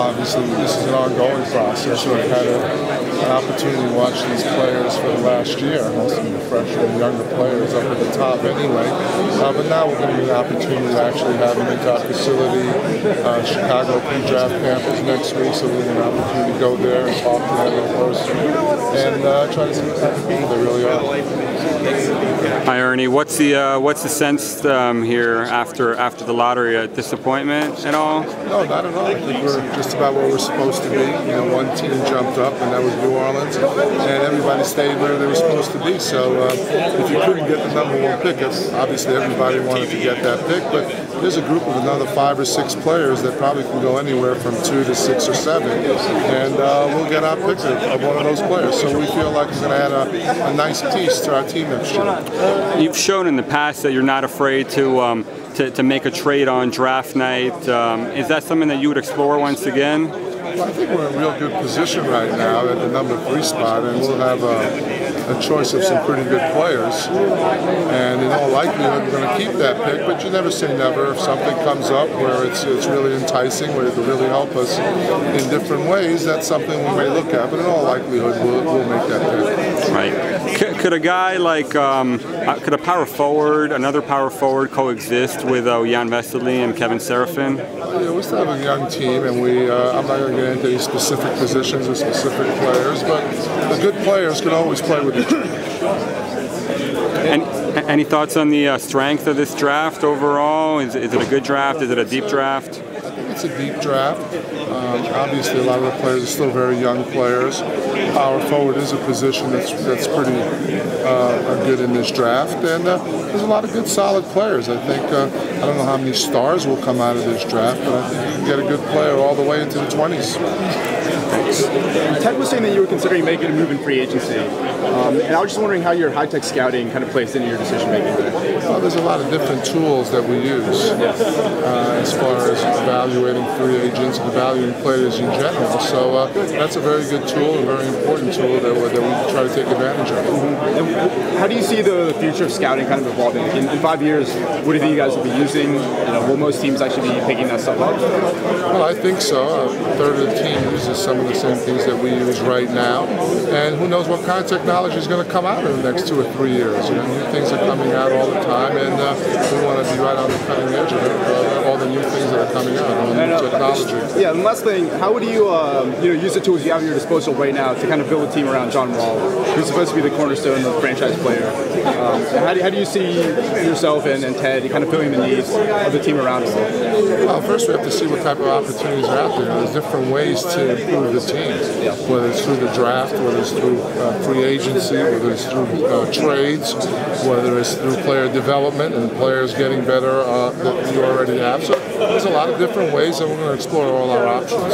obviously this is an ongoing process. We've had an opportunity to watch these players for the last year, most of the freshmen and younger players up at the top anyway. But now we're going to get an opportunity to actually have them into our facility. Chicago pre-draft camp is next week, so we're going to have an opportunity to go there and talk to them in person and try to see what type of people they really are. Hi Ernie, what's the sense here after the lottery? A disappointment at all? No, not at all. I think we're just about where we're supposed to be. You know, one team jumped up, and that was New Orleans, and everybody stayed where they were supposed to be. So if you couldn't get the #1 pick, obviously everybody wanted to get that pick, but there's a group of another 5 or 6 players that probably can go anywhere from 2 to 6 or 7, and we'll get our pick of one of those players. So we feel like we're going to add a nice piece to our team next year. You've shown in the past that you're not afraid to make a trade on draft night. Is that something that you would explore once again? Well, I think we're in a real good position right now at the #3 spot, and we'll have a choice of some pretty good players. And in all likelihood, we're going to keep that pick, but you never say never. If something comes up where it's really enticing, where it could really help us in different ways, that's something we may look at. But in all likelihood, we'll make that pick. Right. Could a guy like, could a power forward, another power forward coexist with Jan Vesely and Kevin Serafin? Yeah, we still have a young team, and I'm not going to get into any specific positions or specific players, but the good players can always play with each other. Any thoughts on the strength of this draft overall? Is it a good draft? Is it a deep draft? I think it's a deep draft. Obviously, a lot of the players are still very young players. Power forward is a position that's pretty good in this draft, and there's a lot of good, solid players. I think I don't know how many stars will come out of this draft, but I think you can get a good player all the way into the 20s. Ted was saying that you were considering making a move in free agency, and I was just wondering how your high-tech scouting kind of plays into your decision-making there. Well, there's a lot of different tools that we use as far as evaluating free agents and evaluating players in general. So that's a very good tool, a very important tool that we try to take advantage of. And how do you see the future of scouting kind of evolving? In 5 years, what do you think you guys will be using? Will most teams actually be picking that stuff up? Well, I think so. A third of the team uses some of the same things that we use right now, and who knows what kind of technology is going to come out in the next 2 or 3 years. New things are coming out all the time, and we want to be right on the cutting edge of all the new things that are coming out, all the new technology. Yeah, and last thing, how would you use the tools you have at your disposal right now to kind of build a team around John Wall, who's supposed to be the cornerstone of the franchise player? How do you see yourself and Ted kind of filling the needs of the team around us? Well, first we have to see what type of opportunities are out there. There's different ways to improve the team, whether it's through the draft, whether it's through free agency, whether it's through trades, whether it's through player development and players getting better that you already have. So there's a lot of different ways, and we're going to explore all our options.